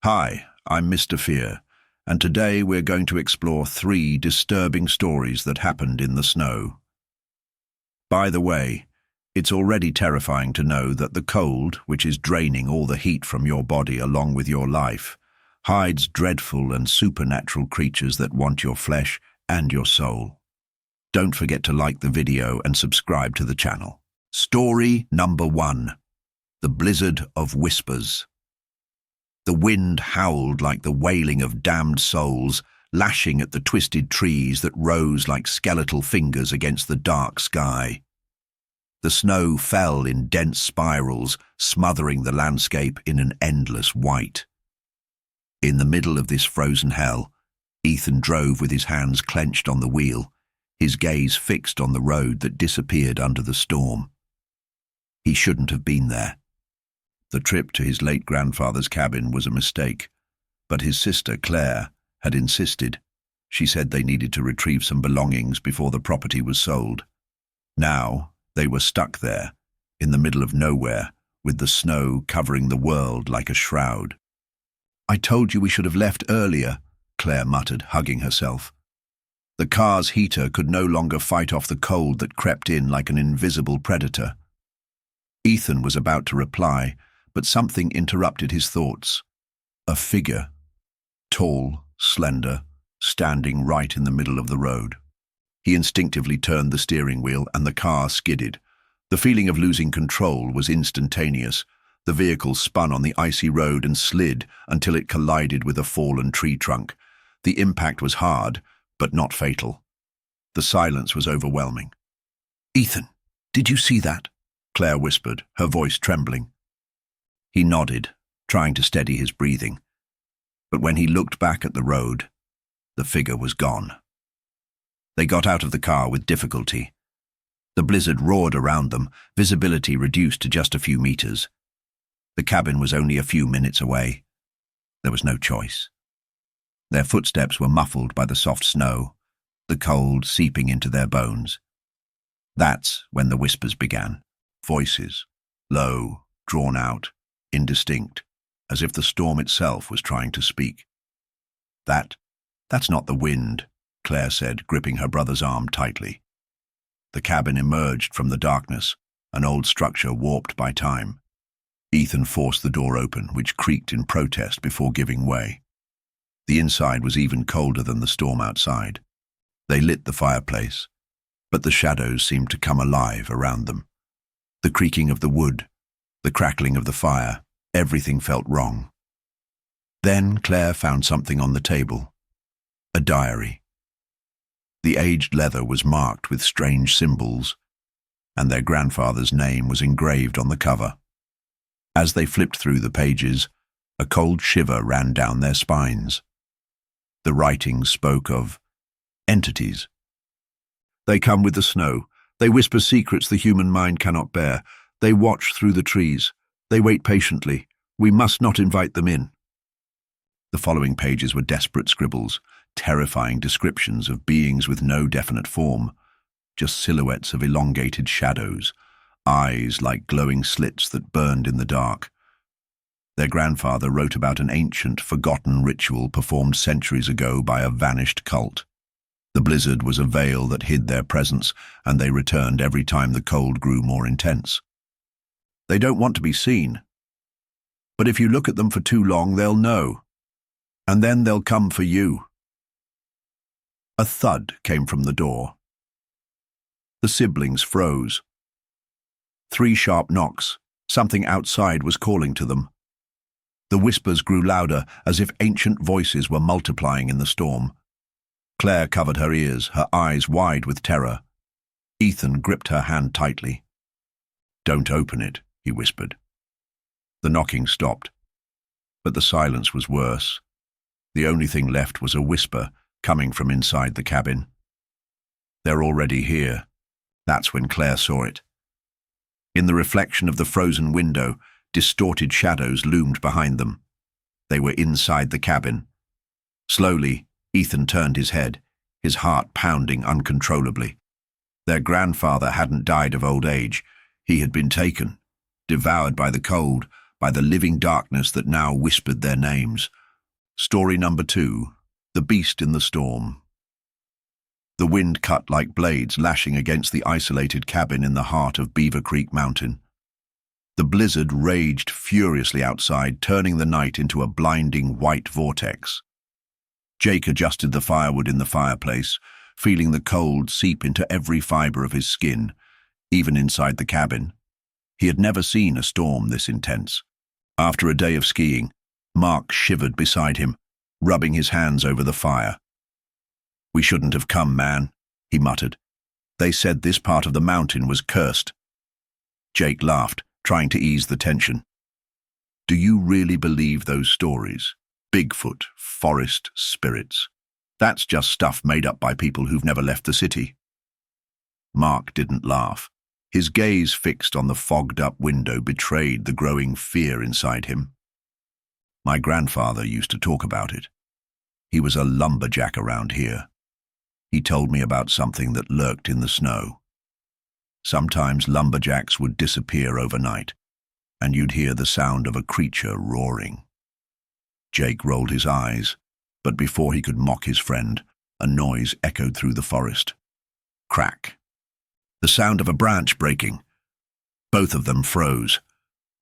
Hi, I'm Mr. Fear, and today we're going to explore 3 disturbing stories that happened in the snow. By the way, it's already terrifying to know that the cold, which is draining all the heat from your body along with your life, hides dreadful and supernatural creatures that want your flesh and your soul. Don't forget to like the video and subscribe to the channel. Story number 1. The Blizzard of Whispers. The wind howled like the wailing of damned souls, lashing at the twisted trees that rose like skeletal fingers against the dark sky. The snow fell in dense spirals, smothering the landscape in an endless white. In the middle of this frozen hell, Ethan drove with his hands clenched on the wheel, his gaze fixed on the road that disappeared under the storm. He shouldn't have been there. The trip to his late grandfather's cabin was a mistake, but his sister, Claire, had insisted. She said they needed to retrieve some belongings before the property was sold. Now, they were stuck there, in the middle of nowhere, with the snow covering the world like a shroud. "I told you we should have left earlier," Claire muttered, hugging herself. The car's heater could no longer fight off the cold that crept in like an invisible predator. Ethan was about to reply, but something interrupted his thoughts. A figure, tall, slender, standing right in the middle of the road. He instinctively turned the steering wheel and the car skidded. The feeling of losing control was instantaneous. The vehicle spun on the icy road and slid until it collided with a fallen tree trunk. The impact was hard, but not fatal. The silence was overwhelming. "Ethan, did you see that?" Claire whispered, her voice trembling. He nodded, trying to steady his breathing. But when he looked back at the road, the figure was gone. They got out of the car with difficulty. The blizzard roared around them, visibility reduced to just a few meters. The cabin was only a few minutes away. There was no choice. Their footsteps were muffled by the soft snow, the cold seeping into their bones. That's when the whispers began. Voices, low, drawn out, indistinct, as if the storm itself was trying to speak. That's not the wind," Claire said, gripping her brother's arm tightly. The cabin emerged from the darkness, an old structure warped by time. Ethan forced the door open, which creaked in protest before giving way. The inside was even colder than the storm outside. They lit the fireplace, but the shadows seemed to come alive around them. The creaking of the wood, the crackling of the fire, everything felt wrong. Then Claire found something on the table. A diary. The aged leather was marked with strange symbols, and their grandfather's name was engraved on the cover. As they flipped through the pages, a cold shiver ran down their spines. The writing spoke of entities. "They come with the snow. They whisper secrets the human mind cannot bear. They watch through the trees. They wait patiently. We must not invite them in." The following pages were desperate scribbles, terrifying descriptions of beings with no definite form, just silhouettes of elongated shadows, eyes like glowing slits that burned in the dark. Their grandfather wrote about an ancient, forgotten ritual performed centuries ago by a vanished cult. The blizzard was a veil that hid their presence, and they returned every time the cold grew more intense. "They don't want to be seen. But if you look at them for too long, they'll know. And then they'll come for you." A thud came from the door. The siblings froze. 3 sharp knocks. Something outside was calling to them. The whispers grew louder, as if ancient voices were multiplying in the storm. Claire covered her ears, her eyes wide with terror. Ethan gripped her hand tightly. "Don't open it," he whispered. The knocking stopped, but the silence was worse. The only thing left was a whisper coming from inside the cabin. "They're already here." That's when Claire saw it. In the reflection of the frozen window, distorted shadows loomed behind them. They were inside the cabin. Slowly, Ethan turned his head, his heart pounding uncontrollably. Their grandfather hadn't died of old age. He had been taken, devoured by the cold, by the living darkness that now whispered their names. Story number 2, The Beast in the Storm. The wind cut like blades lashing against the isolated cabin in the heart of Beaver Creek Mountain. The blizzard raged furiously outside, turning the night into a blinding white vortex. Jake adjusted the firewood in the fireplace, feeling the cold seep into every fiber of his skin, even inside the cabin. He had never seen a storm this intense. After a day of skiing, Mark shivered beside him, rubbing his hands over the fire. "We shouldn't have come, man," he muttered. "They said this part of the mountain was cursed." Jake laughed, trying to ease the tension. "Do you really believe those stories? Bigfoot, forest spirits. That's just stuff made up by people who've never left the city." Mark didn't laugh. His gaze fixed on the fogged-up window betrayed the growing fear inside him. "My grandfather used to talk about it. He was a lumberjack around here. He told me about something that lurked in the snow. Sometimes lumberjacks would disappear overnight, and you'd hear the sound of a creature roaring." Jake rolled his eyes, but before he could mock his friend, a noise echoed through the forest. Crack. The sound of a branch breaking. Both of them froze.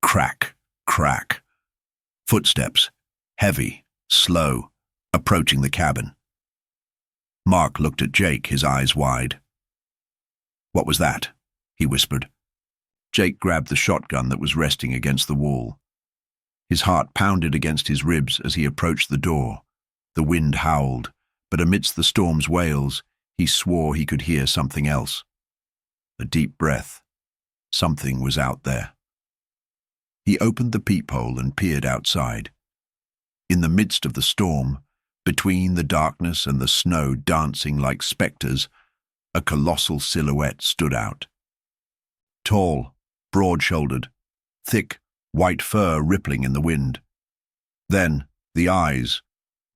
Crack, crack. Footsteps, heavy, slow, approaching the cabin. Mark looked at Jake, his eyes wide. "What was that?" he whispered. Jake grabbed the shotgun that was resting against the wall. His heart pounded against his ribs as he approached the door. The wind howled, but amidst the storm's wails, he swore he could hear something else. A deep breath. Something was out there. He opened the peephole and peered outside. In the midst of the storm, between the darkness and the snow dancing like specters, a colossal silhouette stood out. Tall, broad-shouldered, thick, white fur rippling in the wind. Then, the eyes,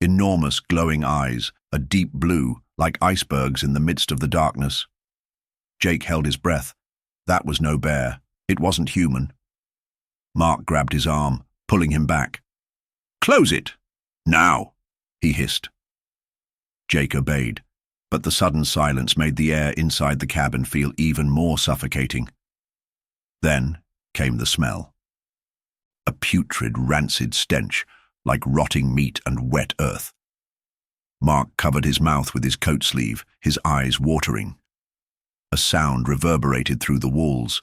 enormous glowing eyes, a deep blue, like icebergs in the midst of the darkness. Jake held his breath. That was no bear. It wasn't human. Mark grabbed his arm, pulling him back. "Close it! Now!" he hissed. Jake obeyed, but the sudden silence made the air inside the cabin feel even more suffocating. Then came the smell. A putrid, rancid stench, like rotting meat and wet earth. Mark covered his mouth with his coat sleeve, his eyes watering. A sound reverberated through the walls,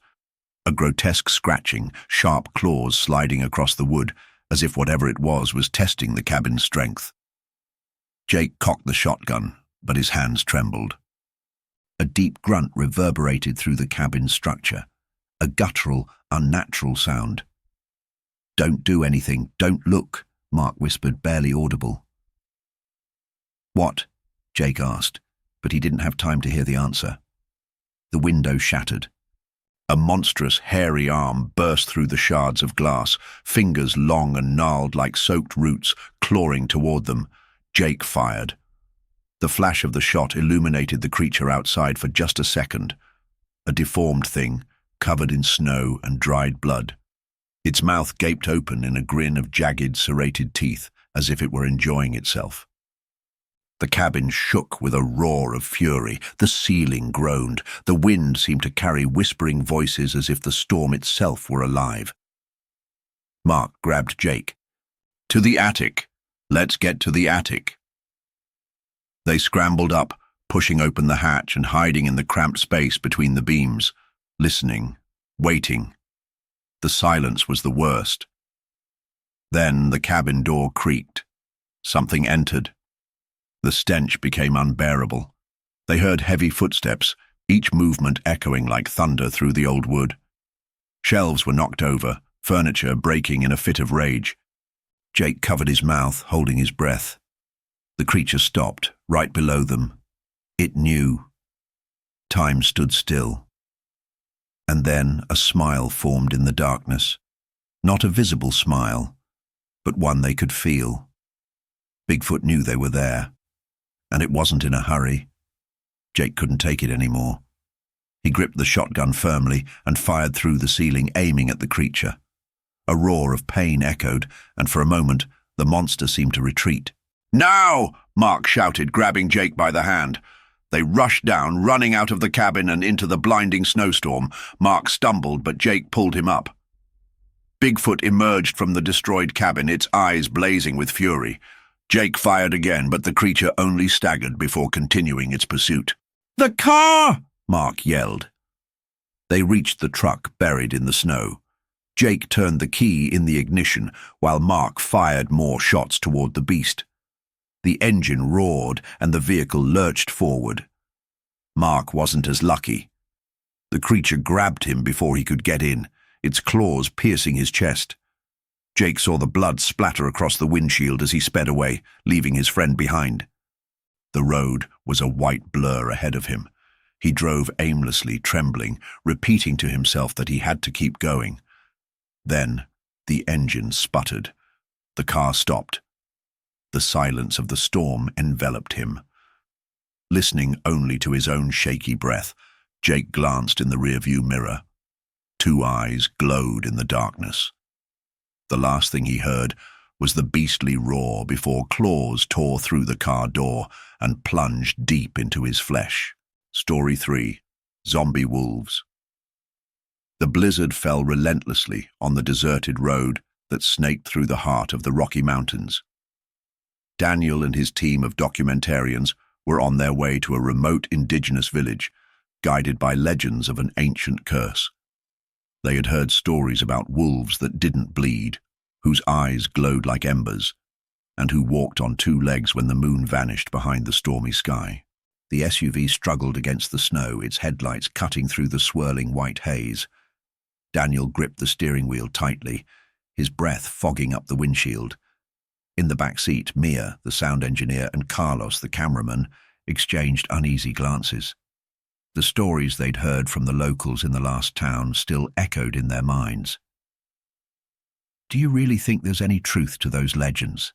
a grotesque scratching, sharp claws sliding across the wood, as if whatever it was testing the cabin's strength. Jake cocked the shotgun, but his hands trembled. A deep grunt reverberated through the cabin's structure, a guttural, unnatural sound. "Don't do anything, don't look," Mark whispered, barely audible. "What?" Jake asked, but he didn't have time to hear the answer. The window shattered. A monstrous, hairy arm burst through the shards of glass, fingers long and gnarled like soaked roots, clawing toward them. Jake fired. The flash of the shot illuminated the creature outside for just a second. A deformed thing, covered in snow and dried blood. Its mouth gaped open in a grin of jagged, serrated teeth, as if it were enjoying itself. The cabin shook with a roar of fury. The ceiling groaned. The wind seemed to carry whispering voices as if the storm itself were alive. Mark grabbed Jake. "To the attic. Let's get to the attic." They scrambled up, pushing open the hatch and hiding in the cramped space between the beams, listening, waiting. The silence was the worst. Then the cabin door creaked. Something entered. The stench became unbearable. They heard heavy footsteps, each movement echoing like thunder through the old wood. Shelves were knocked over, furniture breaking in a fit of rage. Jake covered his mouth, holding his breath. The creature stopped, right below them. It knew. Time stood still. And then a smile formed in the darkness. Not a visible smile, but one they could feel. Bigfoot knew they were there. And it wasn't in a hurry. Jake couldn't take it anymore. He gripped the shotgun firmly and fired through the ceiling, aiming at the creature. A roar of pain echoed, and for a moment, the monster seemed to retreat. "Now!" Mark shouted, grabbing Jake by the hand. They rushed down, running out of the cabin and into the blinding snowstorm. Mark stumbled, but Jake pulled him up. Bigfoot emerged from the destroyed cabin, its eyes blazing with fury. Jake fired again, but the creature only staggered before continuing its pursuit. "The car!" Mark yelled. They reached the truck buried in the snow. Jake turned the key in the ignition, while Mark fired more shots toward the beast. The engine roared, and the vehicle lurched forward. Mark wasn't as lucky. The creature grabbed him before he could get in, its claws piercing his chest. Jake saw the blood splatter across the windshield as he sped away, leaving his friend behind. The road was a white blur ahead of him. He drove aimlessly, trembling, repeating to himself that he had to keep going. Then the engine sputtered. The car stopped. The silence of the storm enveloped him. Listening only to his own shaky breath, Jake glanced in the rearview mirror. Two eyes glowed in the darkness. The last thing he heard was the beastly roar before claws tore through the car door and plunged deep into his flesh. Story 3. Zombie Wolves. The blizzard fell relentlessly on the deserted road that snaked through the heart of the Rocky Mountains. Daniel and his team of documentarians were on their way to a remote indigenous village, guided by legends of an ancient curse. They had heard stories about wolves that didn't bleed, whose eyes glowed like embers, and who walked on two legs when the moon vanished behind the stormy sky. The SUV struggled against the snow, its headlights cutting through the swirling white haze. Daniel gripped the steering wheel tightly, his breath fogging up the windshield. In the back seat, Mia, the sound engineer, and Carlos, the cameraman, exchanged uneasy glances. The stories they'd heard from the locals in the last town still echoed in their minds. "Do you really think there's any truth to those legends?"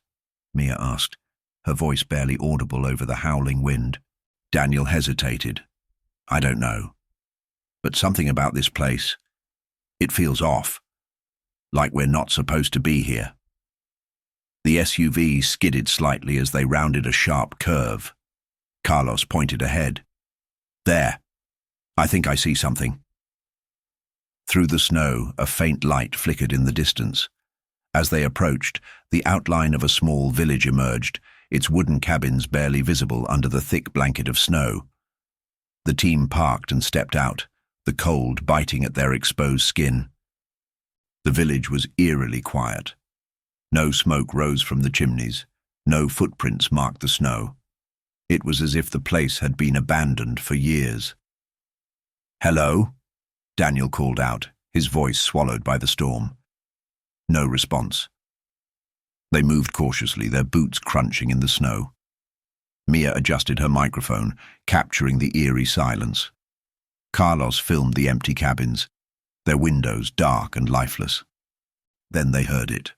Mia asked, her voice barely audible over the howling wind. Daniel hesitated. "I don't know. But something about this place, it feels off. Like we're not supposed to be here." The SUV skidded slightly as they rounded a sharp curve. Carlos pointed ahead. "There. I think I see something." Through the snow, a faint light flickered in the distance. As they approached, the outline of a small village emerged, its wooden cabins barely visible under the thick blanket of snow. The team parked and stepped out, the cold biting at their exposed skin. The village was eerily quiet. No smoke rose from the chimneys. No footprints marked the snow. It was as if the place had been abandoned for years. "Hello?" Daniel called out, his voice swallowed by the storm. No response. They moved cautiously, their boots crunching in the snow. Mia adjusted her microphone, capturing the eerie silence. Carlos filmed the empty cabins, their windows dark and lifeless. Then they heard it.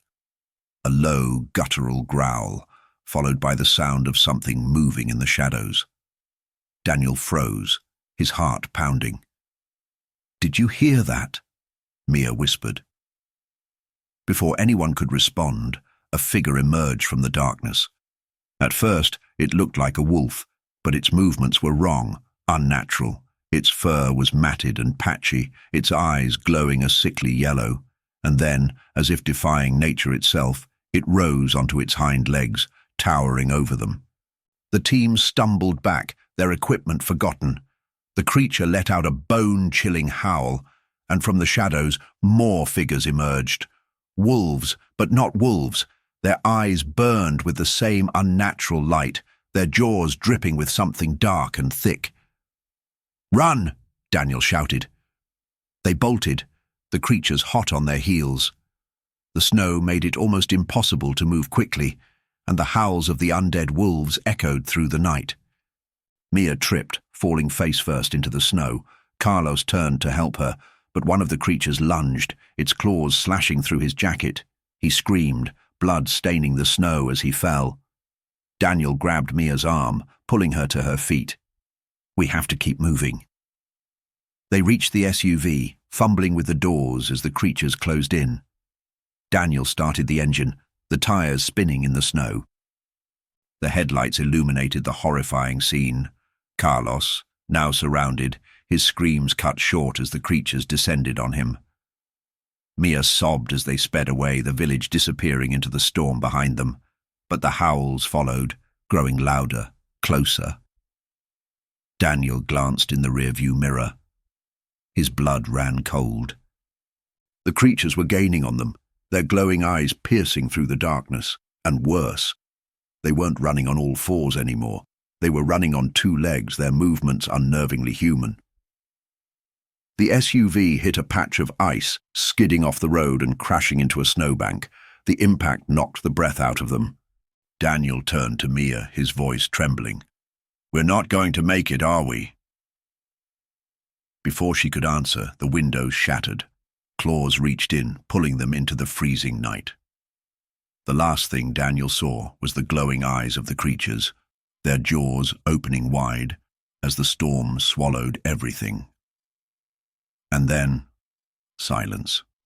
A low, guttural growl, followed by the sound of something moving in the shadows. Daniel froze, his heart pounding. "Did you hear that?" Mia whispered. Before anyone could respond, a figure emerged from the darkness. At first, it looked like a wolf, but its movements were wrong, unnatural. Its fur was matted and patchy, its eyes glowing a sickly yellow. And then, as if defying nature itself, it rose onto its hind legs, towering over them. The team stumbled back, their equipment forgotten. The creature let out a bone-chilling howl, and from the shadows, more figures emerged. Wolves, but not wolves. Their eyes burned with the same unnatural light, their jaws dripping with something dark and thick. "Run!" Daniel shouted. They bolted, the creatures hot on their heels. The snow made it almost impossible to move quickly, and the howls of the undead wolves echoed through the night. Mia tripped, falling face first into the snow. Carlos turned to help her, but one of the creatures lunged, its claws slashing through his jacket. He screamed, blood staining the snow as he fell. Daniel grabbed Mia's arm, pulling her to her feet. "We have to keep moving." They reached the SUV, fumbling with the doors as the creatures closed in. Daniel started the engine, the tires spinning in the snow. The headlights illuminated the horrifying scene. Carlos, now surrounded, his screams cut short as the creatures descended on him. Mia sobbed as they sped away, the village disappearing into the storm behind them. But the howls followed, growing louder, closer. Daniel glanced in the rearview mirror. His blood ran cold. The creatures were gaining on them, their glowing eyes piercing through the darkness. And worse, they weren't running on all fours anymore. They were running on two legs, their movements unnervingly human. The SUV hit a patch of ice, skidding off the road and crashing into a snowbank. The impact knocked the breath out of them. Daniel turned to Mia, his voice trembling. "We're not going to make it, are we?" Before she could answer, the windows shattered. Claws reached in, pulling them into the freezing night. The last thing Daniel saw was the glowing eyes of the creatures, their jaws opening wide as the storm swallowed everything. And then, silence.